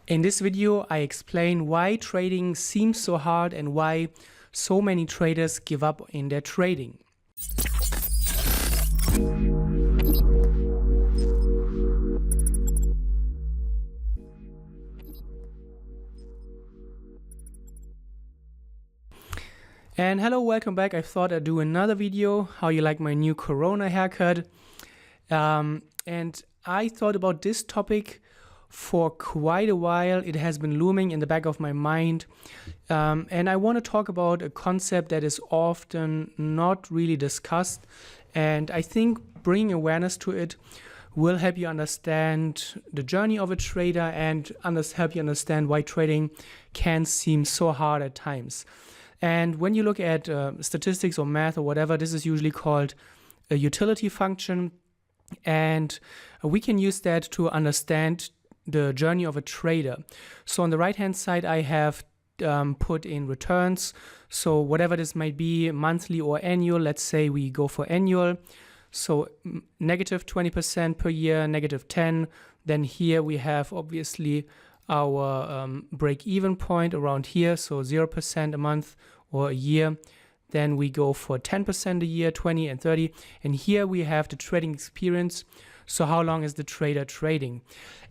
In this video, I explain why trading seems so hard and why so many traders give up in their trading. And hello, welcome back. I thought I'd do another video, how you like my new Corona haircut. And I thought about this topic for quite a while. It has been looming in the back of my mind. And I want to talk about a concept that is often not really discussed. And I think bringing awareness to it will help you understand the journey of a trader and help you understand why trading can seem so hard at times. And when you look at statistics or math or whatever, this is usually called a utility function. And we can use that to understand the journey of a trader. So on the right-hand side, I have put in returns. So whatever this might be, monthly or annual, let's say we go for annual. So negative 20% per year, negative 10. Then here we have obviously our break-even point around here. So 0% a month or a year. Then we go for 10% a year, 20 and 30. And here we have the trading experience. So how long is the trader trading?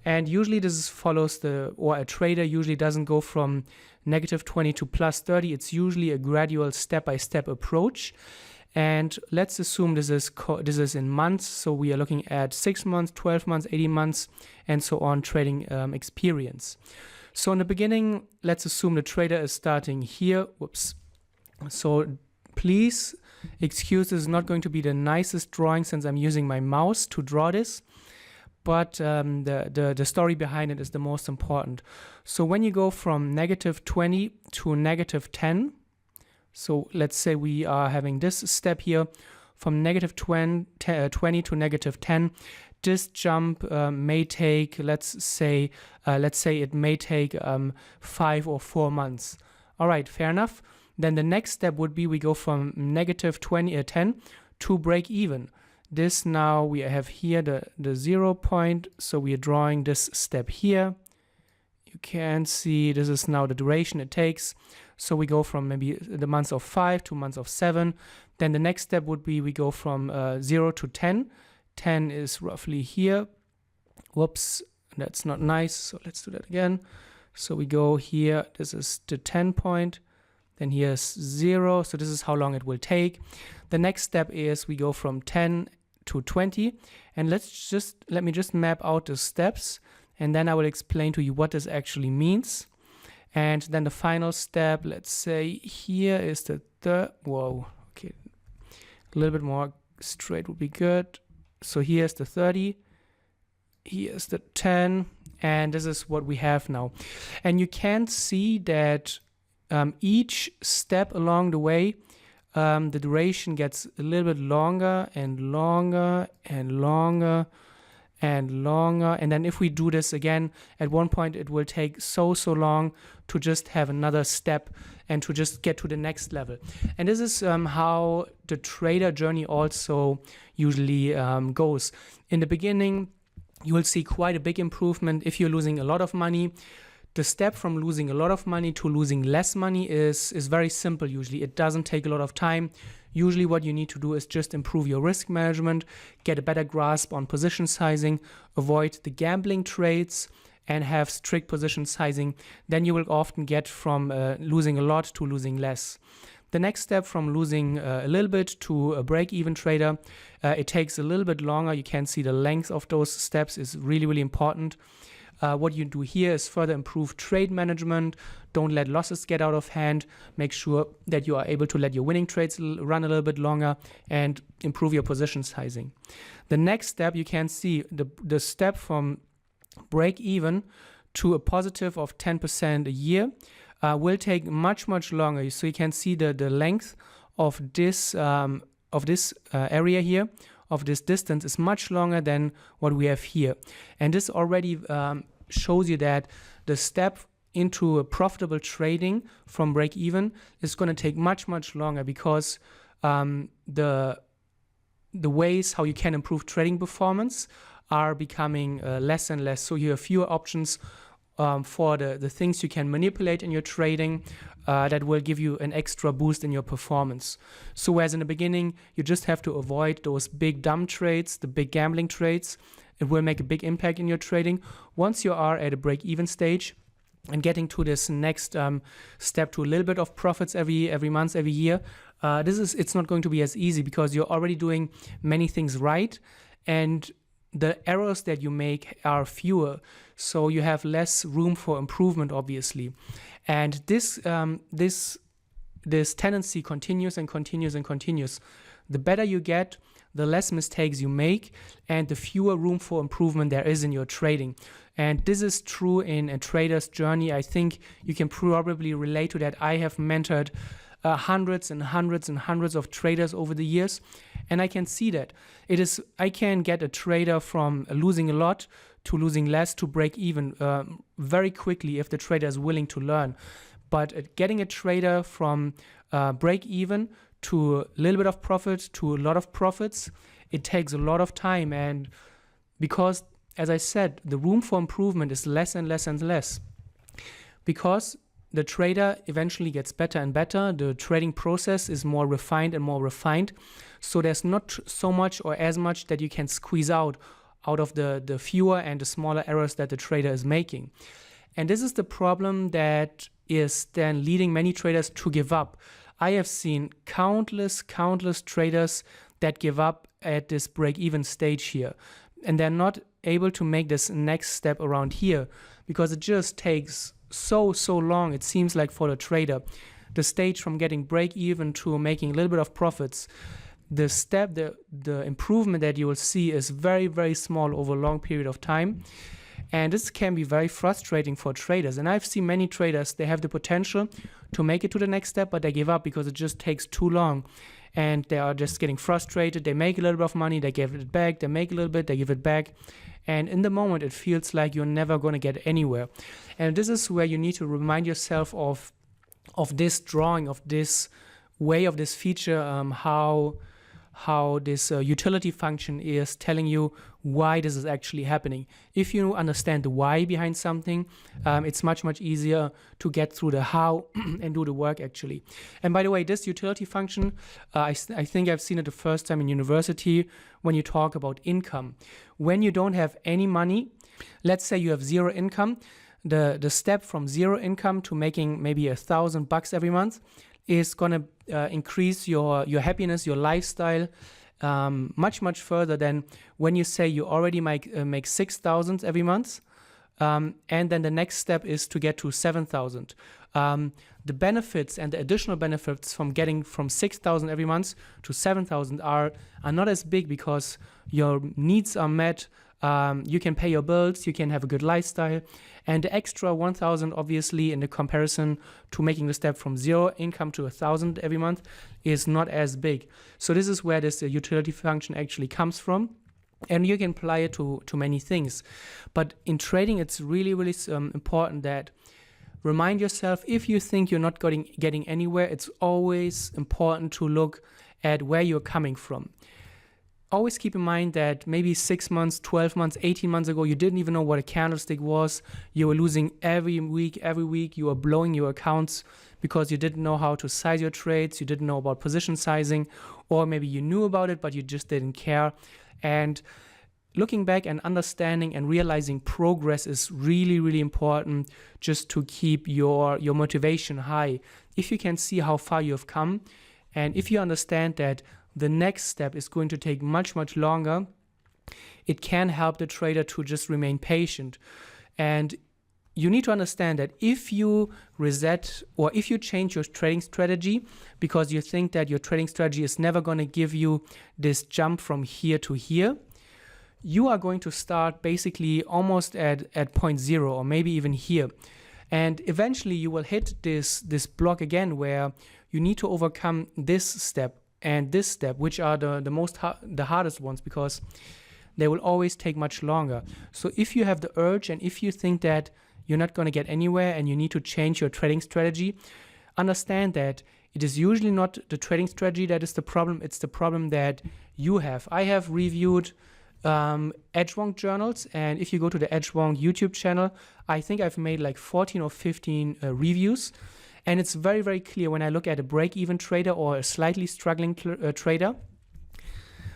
And usually this follows a trader usually doesn't go from negative 20 to plus 30. It's usually a gradual step-by-step approach. And let's assume this is in months. So we are looking at 6 months, 12 months, 18 months, and so on trading experience. So in the beginning, let's assume the trader is starting here. Whoops. So please excuse, this is not going to be the nicest drawing since I'm using my mouse to draw this, but the story behind it is the most important. So when you go from negative 20 to negative 10, so let's say we are having this step here from negative 20 to negative 10, this jump may take, let's say it may take 5 or 4 months. All right, fair enough. Then the next step would be we go from negative 10 to break even. This now we have here the 0 point. So we are drawing this step here. You can see this is now the duration it takes. So we go from maybe the months of 5 to months of 7. Then the next step would be we go from 0 to 10. 10 is roughly here. Whoops, that's not nice. So let's do that again. So we go here. This is the 10 point. Then here's 0, so this is how long it will take. The next step is we go from 10 to 20, and let me just map out the steps, and then I will explain to you what this actually means. And then the final step, let's say here is the third. Whoa, okay, a little bit more straight would be good. So here's the 30, here's the 10, and this is what we have now. And you can see that each step along the way, the duration gets a little bit longer and longer and longer and longer. And then if we do this again, at one point it will take so long to just have another step and to just get to the next level. And this is how the trader journey also usually goes. In the beginning, you will see quite a big improvement if you're losing a lot of money. The step from losing a lot of money to losing less money is very simple usually. It doesn't take a lot of time. Usually what you need to do is just improve your risk management, get a better grasp on position sizing, avoid the gambling trades, and have strict position sizing. Then you will often get from losing a lot to losing less. The next step from losing a little bit to a break-even trader, it takes a little bit longer. You can see the length of those steps is really important. What you do here is further improve trade management. Don't let losses get out of hand. Make sure that you are able to let your winning trades run a little bit longer and improve your position sizing. The next step, you can see the step from break even to a positive of 10% a year will take much longer. So you can see the length of this area here, of this distance, is much longer than what we have here. And this already shows you that the step into a profitable trading from break even is going to take much longer, because the ways how you can improve trading performance are becoming less and less. So you have fewer options for the things you can manipulate in your trading that will give you an extra boost in your performance. So whereas in the beginning, you just have to avoid those big dumb trades, the big gambling trades, it will make a big impact in your trading. Once you are at a break-even stage and getting to this next step to a little bit of profits every month, every year, it's not going to be as easy because you're already doing many things right, and the errors that you make are fewer, so you have less room for improvement, obviously. And this tendency continues and continues and continues. The better you get, the less mistakes you make, and the fewer room for improvement there is in your trading. And this is true in a trader's journey. I think you can probably relate to that. I have mentored hundreds and hundreds and hundreds of traders over the years, and I can see that I can get a trader from losing a lot to losing less to break even very quickly if the trader is willing to learn. But getting a trader from break even to a little bit of profit to a lot of profits, it takes a lot of time. And because, as I said, the room for improvement is less and less and less, because the trader eventually gets better and better. The trading process is more refined and more refined. So there's not so much or as much that you can squeeze out of the fewer and the smaller errors that the trader is making. And this is the problem that is then leading many traders to give up. I have seen countless traders that give up at this break-even stage here. And they're not able to make this next step around here because it just takes so long, it seems like, for the trader. The stage from getting break-even to making a little bit of profits, the step, the improvement that you will see is very, very small over a long period of time. And this can be very frustrating for traders. And I've seen many traders, they have the potential to make it to the next step, but they give up because it just takes too long. And they are just getting frustrated. They make a little bit of money, they give it back, they make a little bit, they give it back. And in the moment, it feels like you're never going to get anywhere. And this is where you need to remind yourself of this drawing, of this way, of this feature, how this utility function is telling you why this is actually happening. If you understand the why behind something, it's much easier to get through the how and do the work, actually. And by the way, this utility function, I think I've seen it the first time in university when you talk about income. When you don't have any money, let's say you have zero income, the step from zero income to making maybe $1,000 every month is going to increase your happiness, your lifestyle much further than when you say you already make 6,000 every month, and then the next step is to get to 7,000. The benefits and the additional benefits from getting from 6,000 every month to 7,000 are not as big because your needs are met. You can pay your bills, you can have a good lifestyle, and the extra 1,000, obviously, in the comparison to making the step from zero income to 1,000 every month, is not as big. So this is where this utility function actually comes from, and you can apply it to many things. But in trading, it's really important that remind yourself, if you think you're not getting anywhere, it's always important to look at where you're coming from. Always keep in mind that maybe 6 months, 12 months, 18 months ago, you didn't even know what a candlestick was. You were losing every week. You were blowing your accounts because you didn't know how to size your trades. You didn't know about position sizing, or maybe you knew about it, but you just didn't care. And looking back and understanding and realizing progress is really important, just to keep your motivation high. If you can see how far you have come, and if you understand that the next step is going to take much longer, it can help the trader to just remain patient. And you need to understand that if you reset or if you change your trading strategy because you think that your trading strategy is never going to give you this jump from here to here, you are going to start basically almost at point zero, or maybe even here. And eventually you will hit this block again where you need to overcome this step and this step, which are the hardest ones, because they will always take much longer. So if you have the urge and if you think that you're not going to get anywhere and you need to change your trading strategy, understand that it is usually not the trading strategy that is the problem, it's the problem that you have. I have reviewed Edgewonk journals, and if you go to the Edgewonk YouTube channel, I think I've made like 14 or 15 reviews, and it's very, very clear when I look at a break-even trader or a slightly struggling trader.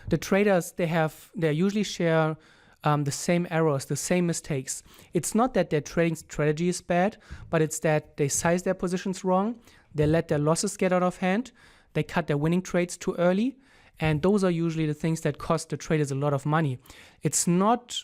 The traders, they usually share the same errors, the same mistakes. It's not that their trading strategy is bad, but it's that they size their positions wrong, they let their losses get out of hand, they cut their winning trades too early, and those are usually the things that cost the traders a lot of money. It's not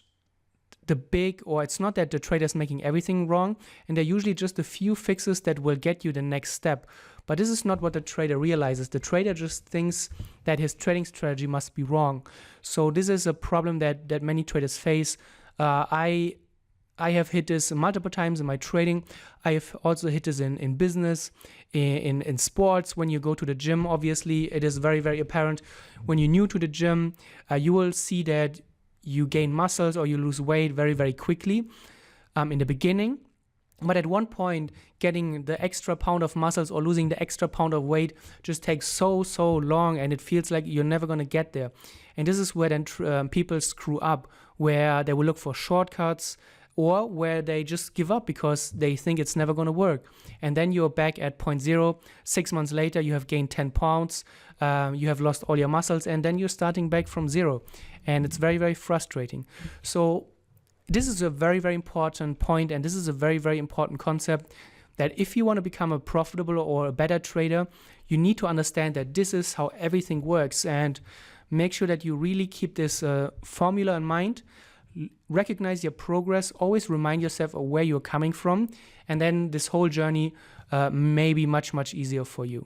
it's not that the trader is making everything wrong, and they're usually just a few fixes that will get you the next step. But this is not what the trader realizes. The trader just thinks that his trading strategy must be wrong. So this is a problem that many traders face. I have hit this multiple times in my trading. I have also hit this in business, in sports. When you go to the gym, obviously, it is very, very apparent. When you're new to the gym, you will see that you gain muscles or you lose weight very, very quickly in the beginning. But at one point, getting the extra pound of muscles or losing the extra pound of weight just takes so long, and it feels like you're never going to get there. And this is where then people screw up, where they will look for shortcuts, or where they just give up because they think it's never going to work. And then you're back at point zero. 6 months later, you have gained 10 pounds, you have lost all your muscles, and then you're starting back from zero. And it's very, very frustrating. So this is a very, very important point, and this is a very, very important concept, that if you want to become a profitable or a better trader, you need to understand that this is how everything works, and make sure that you really keep this formula in mind. Recognize your progress, always remind yourself of where you're coming from, and then this whole journey may be much, much easier for you.